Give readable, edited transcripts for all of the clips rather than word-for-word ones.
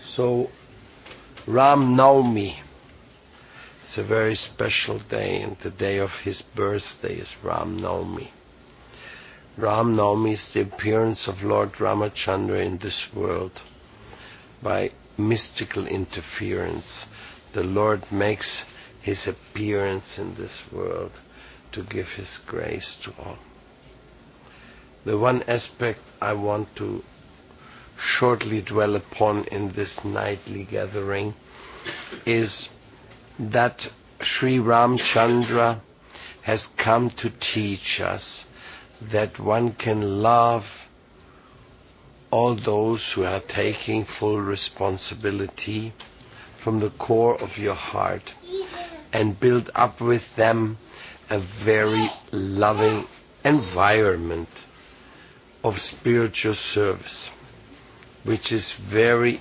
So, Ram Navami, it's a very special day, and the day of his birthday is Ram Navami. Ram Navami is the appearance of Lord Ramachandra in this world. By mystical interference, the Lord makes his appearance in this world to give his grace to all. The one aspect I want to shortly dwell upon in this nightly gathering is that Sri Ramachandra has come to teach us that one can love all those who are taking full responsibility from the core of your heart and build up with them a very loving environment of spiritual service, which is very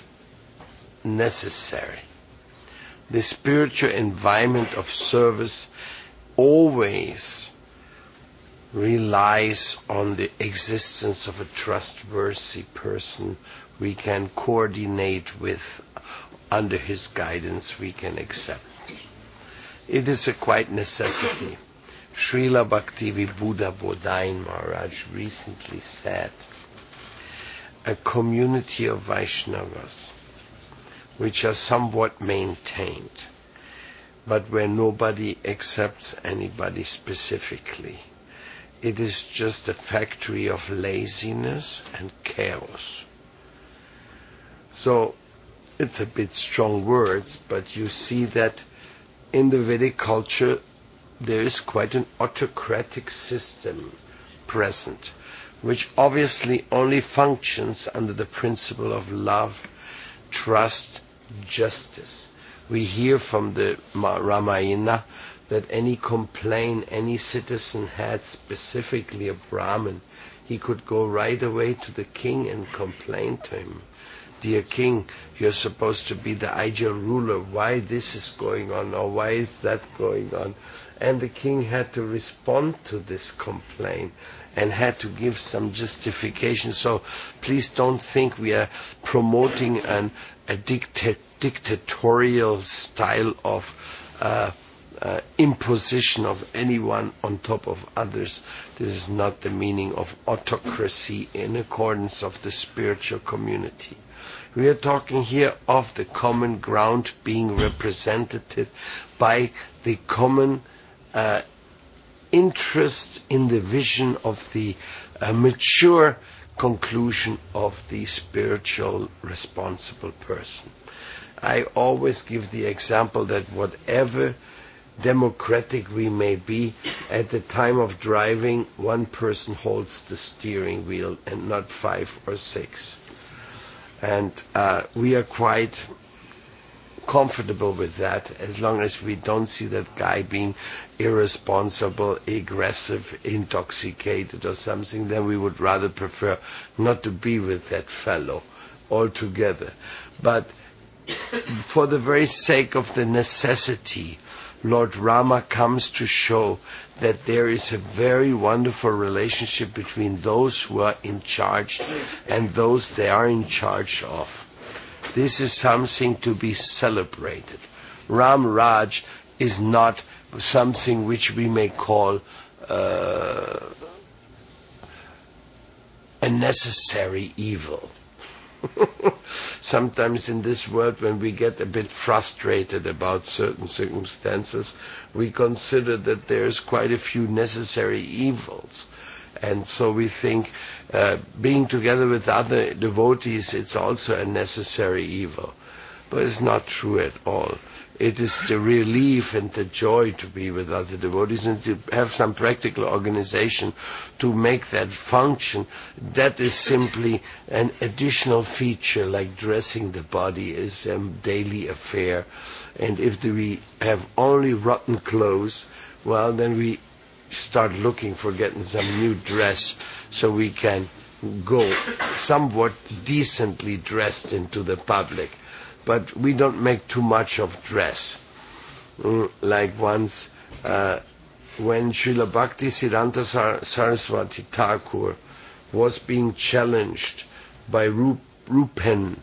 necessary. The spiritual environment of service always relies on the existence of a trustworthy person we can coordinate with. Under his guidance we can accept. It is a quite necessity. Srila Bhaktivinoda Bodhain Maharaj recently said, a community of Vaishnavas which are somewhat maintained, but where nobody accepts anybody specifically. It is just a factory of laziness and chaos. So, it's a bit strong words, but you see that in the Vedic culture there is quite an autocratic system present, which obviously only functions under the principle of love, trust, justice. We hear from the Ramayana that any complaint any citizen had, specifically a Brahmin, he could go right away to the king and complain to him. Dear king, you're supposed to be the ideal ruler. Why this is going on, or why is that going on? And the king had to respond to this complaint and had to give some justification. So please don't think we are promoting a dictatorial style of imposition of anyone on top of others. This is not the meaning of autocracy in accordance of the spiritual community. We are talking here of the common ground being represented by the common interest in the vision of the mature conclusion of the spiritual responsible person. I always give the example that whatever democratic we may be, at the time of driving, one person holds the steering wheel and not 5 or 6. And we are quite comfortable with that, as long as we don't see that guy being irresponsible, aggressive, intoxicated or something. Then we would rather prefer not to be with that fellow altogether. But for the very sake of the necessity, Lord Rama comes to show that there is a very wonderful relationship between those who are in charge and those they are in charge of. This is something to be celebrated. Ram Raj is not something which we may call a necessary evil. Sometimes in this world, when we get a bit frustrated about certain circumstances, we consider that there's quite a few necessary evils. And so we think being together with other devotees, it's also a necessary evil. But it's not true at all. It is the relief and the joy to be with other devotees and to have some practical organization to make that function. That is simply an additional feature, like dressing the body is a daily affair. And if we have only rotten clothes, well, then we start looking for getting some new dress so we can go somewhat decently dressed into the public. But we don't make too much of dress. Like once, when Srila Bhakti Siddhanta Saraswati Thakur was being challenged by Rupen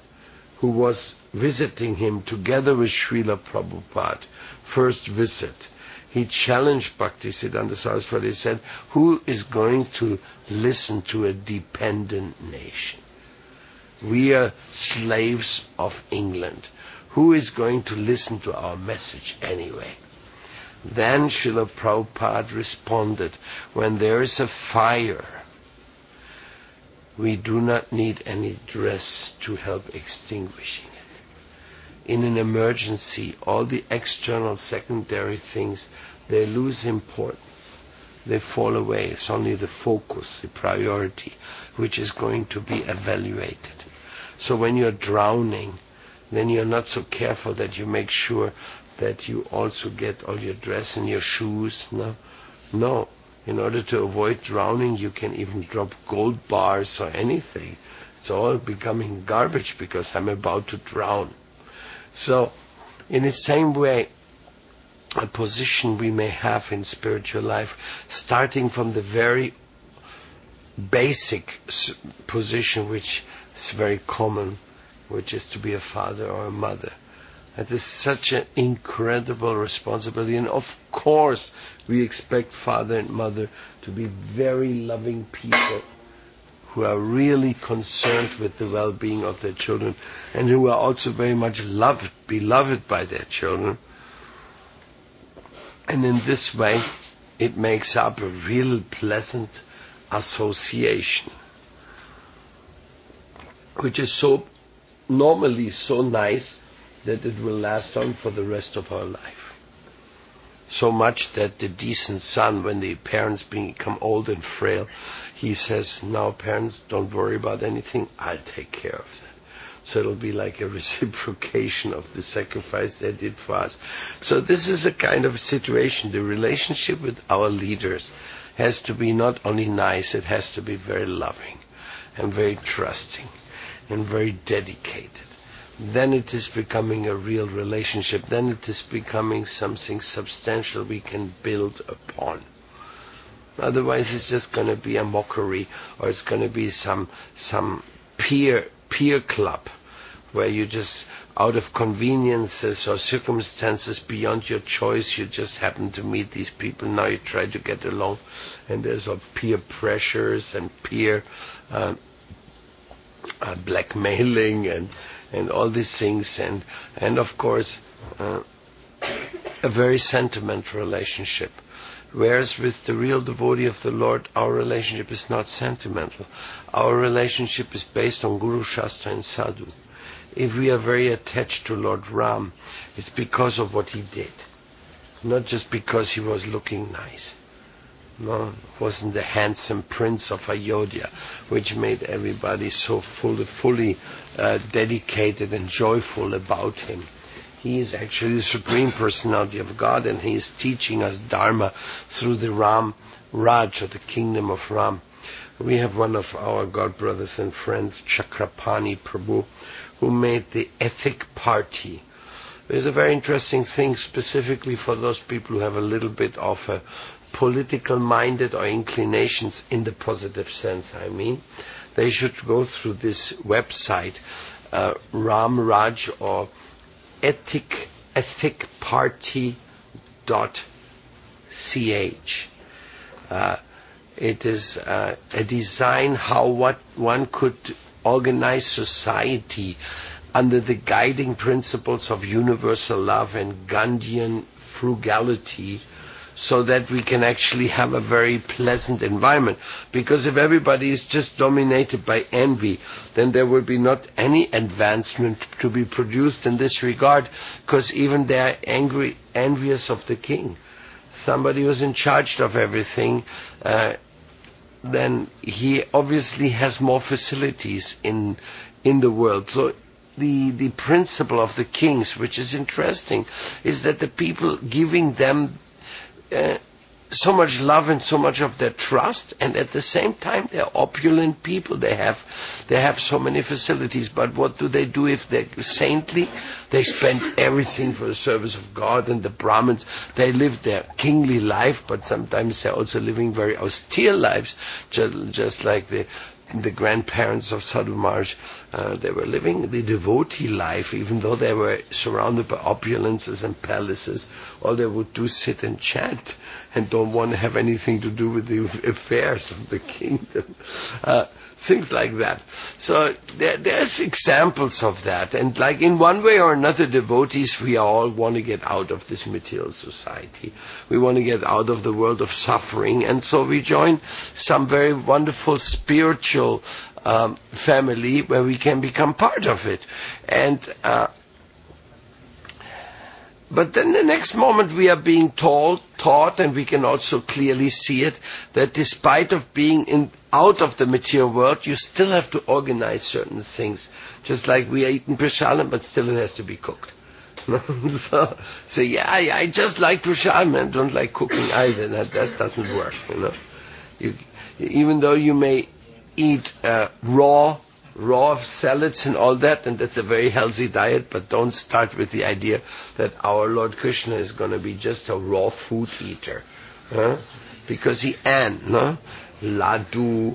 who was visiting him together with Srila Prabhupada, first visit, he challenged Bhaktisiddhanta Saraswati. He said, who is going to listen to a dependent nation? We are slaves of England. Who is going to listen to our message anyway? Then Srila Prabhupada responded, when there is a fire, we do not need any dress to help extinguishing it. In an emergency, all the external secondary things, they lose importance. They fall away. It's only the focus, the priority, which is going to be evaluated. So when you're drowning, then you're not so careful that you make sure that you also get all your dress and your shoes. No. In order to avoid drowning, you can even drop gold bars or anything. It's all becoming garbage because I'm about to drown. So, in the same way, a position we may have in spiritual life, starting from the very basic position which is very common, which is to be a father or a mother. That is such an incredible responsibility. And of course, we expect father and mother to be very loving people who are really concerned with the well-being of their children and who are also very much beloved by their children. And in this way, it makes up a real pleasant association, which is so normally so nice that it will last on for the rest of our life. So much that the decent son, when the parents become old and frail, he says, now parents, don't worry about anything, I'll take care of that. So it'll be like a reciprocation of the sacrifice they did for us. So this is a kind of situation. The relationship with our leaders has to be not only nice, it has to be very loving and very trusting and very dedicated. Then it is becoming a real relationship. Then it is becoming something substantial we can build upon. Otherwise it's just going to be a mockery, or it's going to be some peer club where you just, out of conveniences or circumstances beyond your choice, you just happen to meet these people. Now you try to get along, and there's all peer pressures and peer blackmailing and all these things, and of course a very sentimental relationship. Whereas with the real devotee of the Lord, our relationship is not sentimental. Our relationship is based on Guru, Shastra and Sadhu. If we are very attached to Lord Ram, it's because of what he did, not just because he was looking nice. No, it wasn't the handsome prince of Ayodhya, which made everybody so fully dedicated and joyful about him. He is actually the Supreme Personality of God, and he is teaching us Dharma through the Ram Raj, or the kingdom of Ram. We have one of our God brothers and friends, Chakrapani Prabhu, who made the ethic party. It's a very interesting thing, specifically for those people who have a little bit of a political minded or inclinations in the positive sense, I mean. They should go through this website, Ram Raj or ethicparty.ch. It is a design how one could organize society under the guiding principles of universal love and Gandhian frugality, so that we can actually have a very pleasant environment. Because if everybody is just dominated by envy, then there will be not any advancement to be produced in this regard, because even they are envious of the king. Somebody who's in charge of everything, then he obviously has more facilities in the world. So the principle of the kings, which is interesting, is that the people giving them so much love and so much of their trust, and at the same time they're opulent people. They have so many facilities, but what do they do if they're saintly? They spend everything for the service of God. And the Brahmins, they live their kingly life, but sometimes they're also living very austere lives, just like the the grandparents of Sadhu Maharaj, they were living the devotee life, even though they were surrounded by opulences and palaces. All they would do is sit and chant and don't want to have anything to do with the affairs of the kingdom. Things like that. So there's examples of that. And like in one way or another, devotees, we all want to get out of this material society. We want to get out of the world of suffering. And so we join some very wonderful spiritual family where we can become part of it. And but then the next moment we are being taught, and we can also clearly see it, that despite of being out of the material world, you still have to organize certain things. Just like we are eating prasadam, but still it has to be cooked. so yeah, I just like prasadam and don't like cooking either. That doesn't work, even though you may eat raw salads and all that, and that's a very healthy diet, but don't start with the idea that our Lord Krishna is going to be just a raw food eater. Because he Laddu,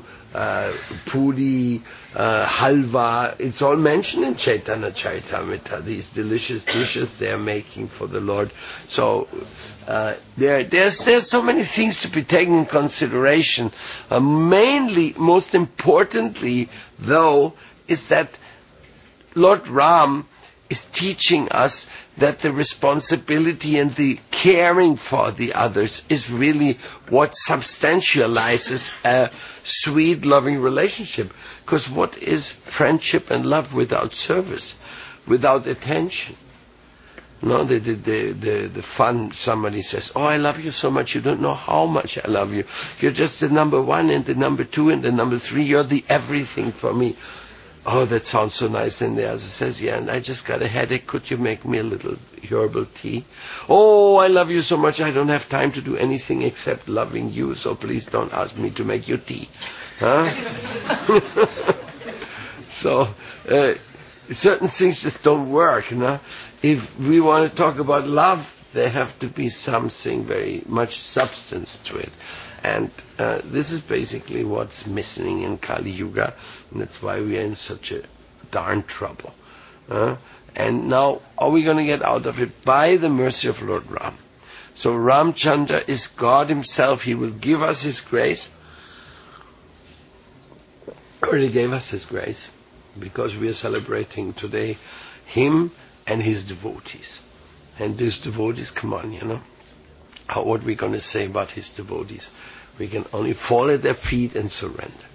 puri, halwa, it's all mentioned in Chaitanya Charitamrita, these delicious dishes they are making for the Lord. So there's so many things to be taken in consideration. Mainly, most importantly, though, is that Lord Ram is teaching us that the responsibility and the caring for the others is really what substantializes a sweet, loving relationship. Because what is friendship and love without service, without attention? No, the fun, somebody says, oh, I love you so much, you don't know how much I love you. You're just the number one and the number two and the number three, you're the everything for me. Oh, that sounds so nice. And the other says, yeah, and I just got a headache. Could you make me a little herbal tea? Oh, I love you so much. I don't have time to do anything except loving you. So please don't ask me to make you tea. So, certain things just don't work. If we want to talk about love, there have to be something very much substance to it. And this is basically what's missing in Kali Yuga, and that's why we are in such a darn trouble. And now, are we going to get out of it? By the mercy of Lord Ram. So Ramachandra is God himself. He will give us his grace. Already gave us his grace, because we are celebrating today him and his devotees. And these devotees, come on, what are we going to say about his devotees? We can only fall at their feet and surrender.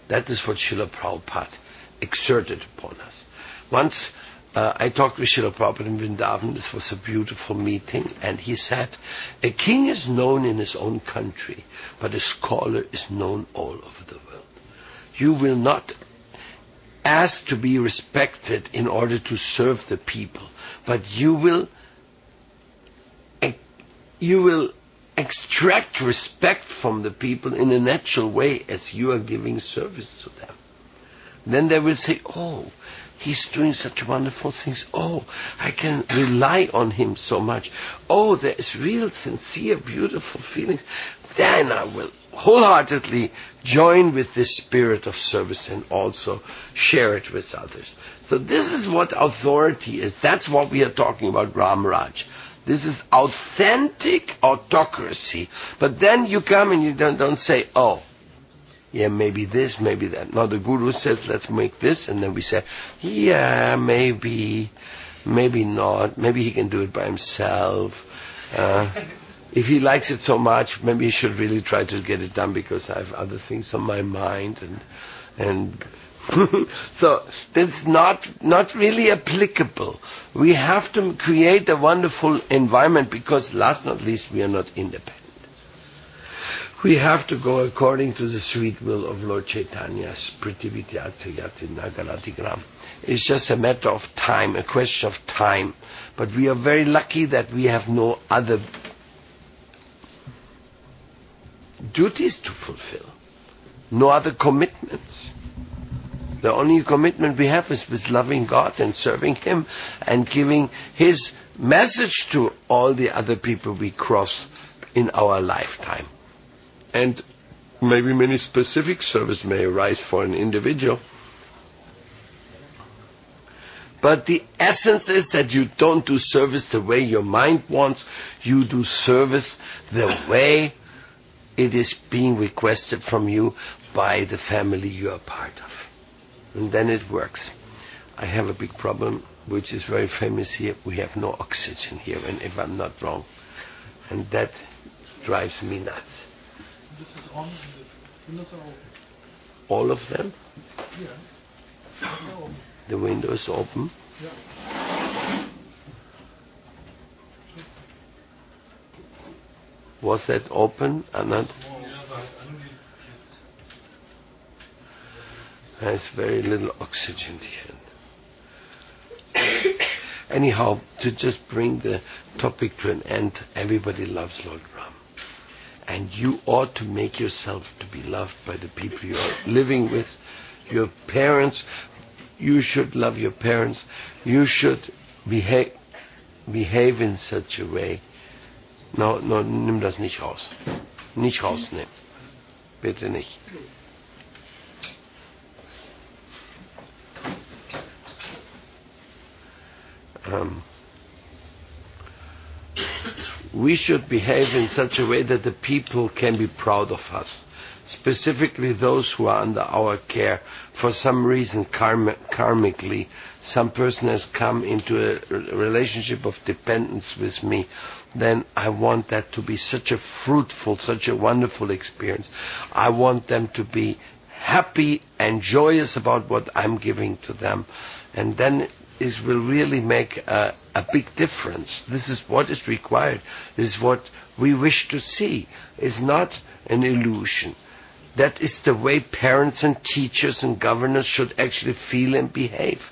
That is what Srila Prabhupada exerted upon us. Once I talked with Srila Prabhupada in Vrindavan. This was a beautiful meeting, and he said, a king is known in his own country, but a scholar is known all over the world. You will not ask to be respected in order to serve the people, but you will extract respect from the people in a natural way as you are giving service to them. Then they will say, oh, he's doing such wonderful things. Oh, I can rely on him so much. Oh, there is real, sincere, beautiful feelings. Then I will wholeheartedly join with this spirit of service and also share it with others. So this is what authority is. That's what we are talking about, Ram Raj. This is authentic autocracy. But then you come and you don't say, oh, yeah, maybe this, maybe that. No, the Guru says, let's make this, and then we say, yeah, maybe not. Maybe he can do it by himself. If he likes it so much, maybe he should really try to get it done, because I have other things on my mind, and so that's not really applicable. We have to create a wonderful environment, because last not least, we are not independent. We have to go according to the sweet will of Lord Chaitanya. It's just a matter of time, a question of time. But we are very lucky that we have no other duties to fulfill, no other commitments. The only commitment we have is with loving God and serving Him and giving His message to all the other people we cross in our lifetime. And Maybe many specific service may arise for an individual. But the essence is that you don't do service the way your mind wants. You do service the way it is being requested from you by the family you are part of. And then it works. I have a big problem, which is very famous here. We have no oxygen here, and if I'm not wrong. And that drives me nuts. This is on, and the windows are open. All of them? Yeah. The window is open? Yeah. Was that open, Anand? There's very little oxygen here. Anyhow, to just bring the topic to an end, everybody loves Lord Ram. And you ought to make yourself to be loved by the people you are living with. Your parents, you should love your parents. You should behave in such a way. No, nimm das nicht raus. Nicht rausnehmen. Bitte nicht. We should behave in such a way that the people can be proud of us, specifically those who are under our care. For some reason, karmically, some person has come into a relationship of dependence with me. Then I want that to be such a fruitful, such a wonderful experience. I want them to be happy and joyous about what I'm giving to them. And then it will really make a big difference. This is what is required. This is what we wish to see. It's not an illusion. That is the way parents and teachers and governors should actually feel and behave.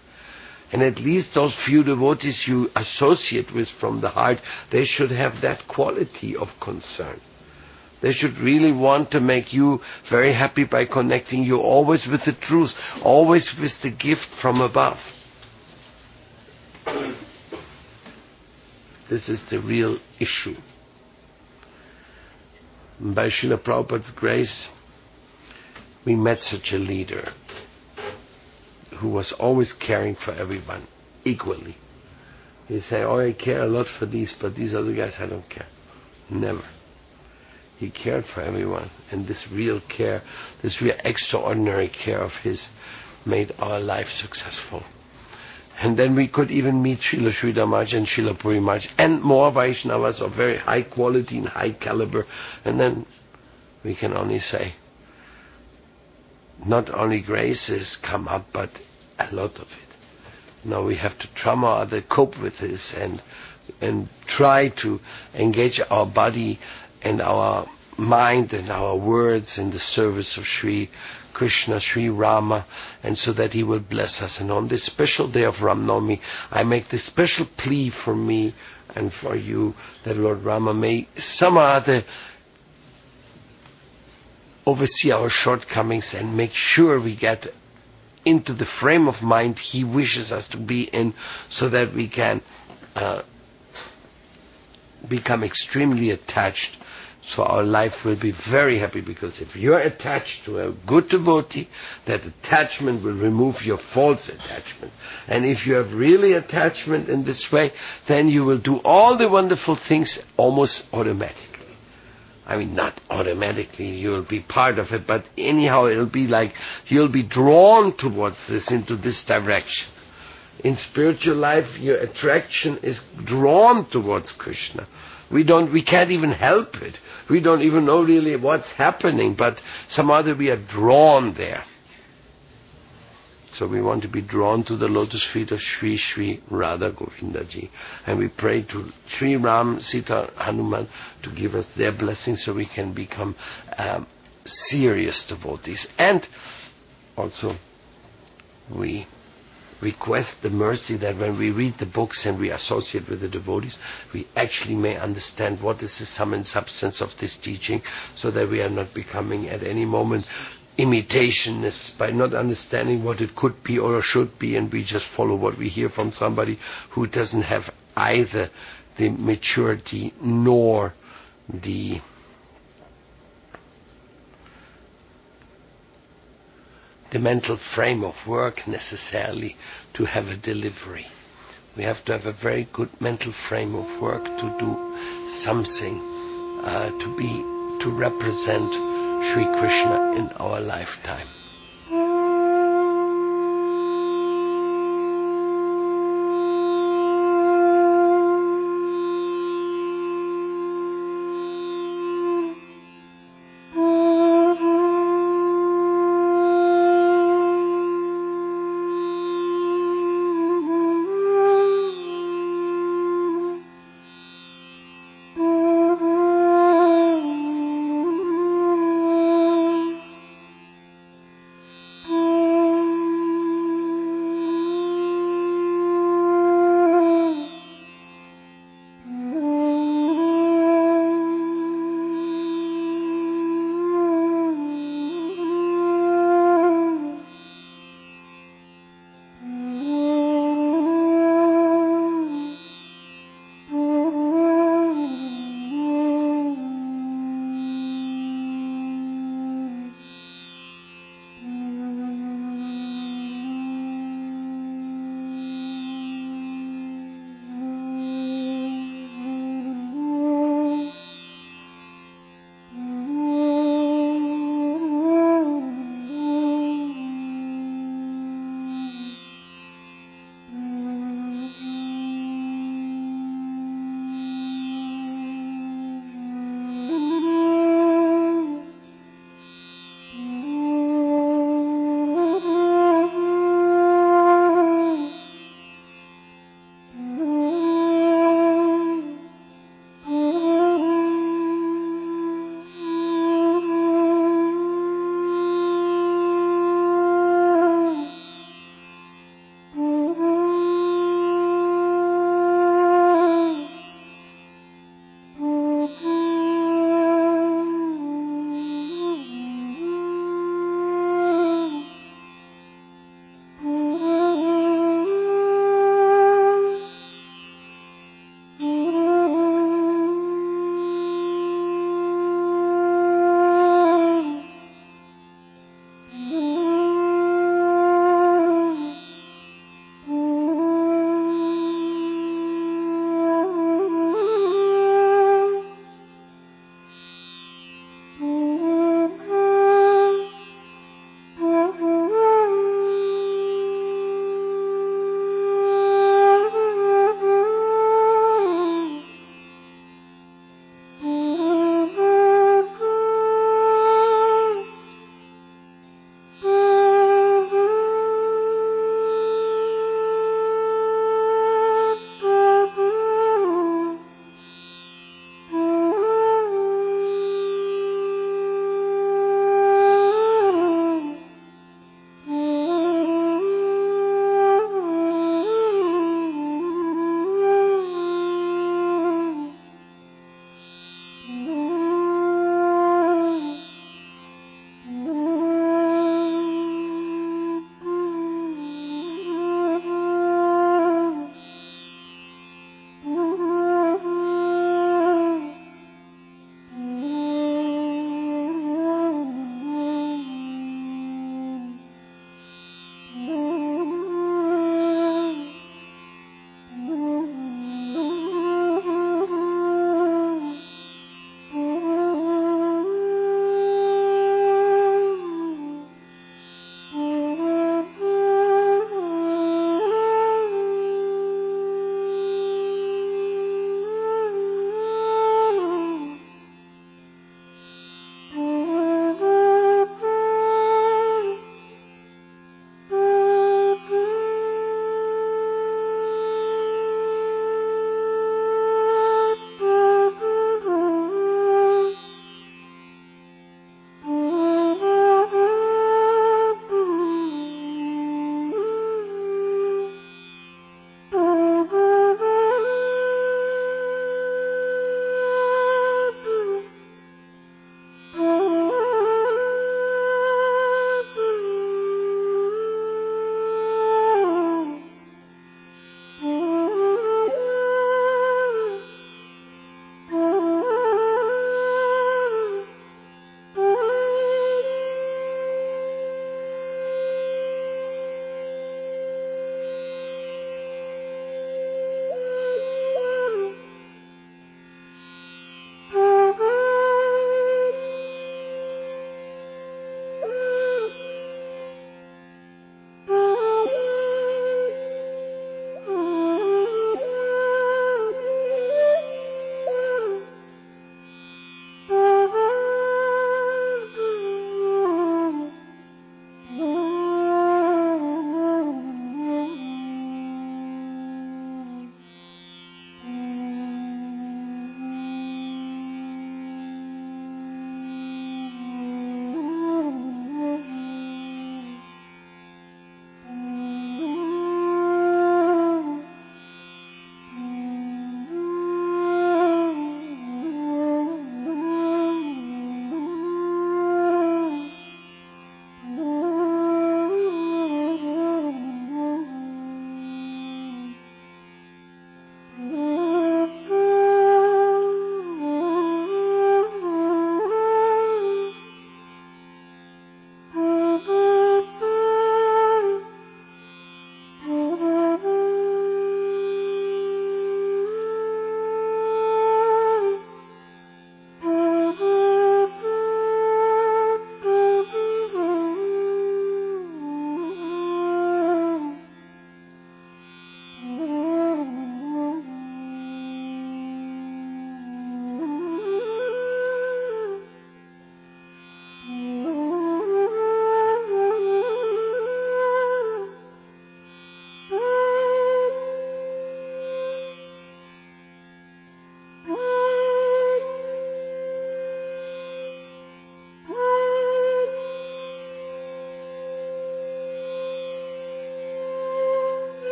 And at least those few devotees you associate with from the heart, they should have that quality of concern. They should really want to make you very happy by connecting you always with the truth, always with the gift from above. This is the real issue. By Srila Prabhupada's grace, we met such a leader who was always caring for everyone equally. He said, "Oh, I care a lot for these, but these other guys, I don't care." Never. He cared for everyone. And this real care, this real extraordinary care of his made our life successful. And then we could even meet Srila Sridhar Maharaj and Srila Puri Maharaj and more Vaishnavas of very high quality and high caliber. And then we can only say, not only graces come up, but a lot of it. Now we have to trauma to cope with this and try to engage our body and our mind and our words in the service of Sri Krishna, Sri Rama, and so that he will bless us. And on this special day of Rama Navami, I make this special plea for me and for you, that Lord Rama may somehow or other oversee our shortcomings and make sure we get into the frame of mind he wishes us to be in, so that we can become extremely attached. So our life will be very happy, because if you're attached to a good devotee, that attachment will remove your false attachments. And if you have really attachment in this way, then you will do all the wonderful things almost automatically. I mean, not automatically, you'll be part of it, but anyhow it'll be like you'll be drawn towards this, into this direction. In spiritual life, your attraction is drawn towards Krishna. We can't even help it. We don't even know really what's happening, but somehow we are drawn there. So we want to be drawn to the lotus feet of Sri Sri Radha Govindaji. And we pray to Sri Ram, Sita, Hanuman to give us their blessings, so we can become serious devotees. And also we request the mercy that when we read the books and we associate with the devotees, we actually may understand what is the sum and substance of this teaching, so that we are not becoming at any moment imitationists by not understanding what it could be or should be, and we just follow what we hear from somebody who doesn't have either the maturity nor the the mental frame of work necessarily to have a delivery. We have to have a very good mental frame of work to do something, to represent Sri Krishna in our lifetime.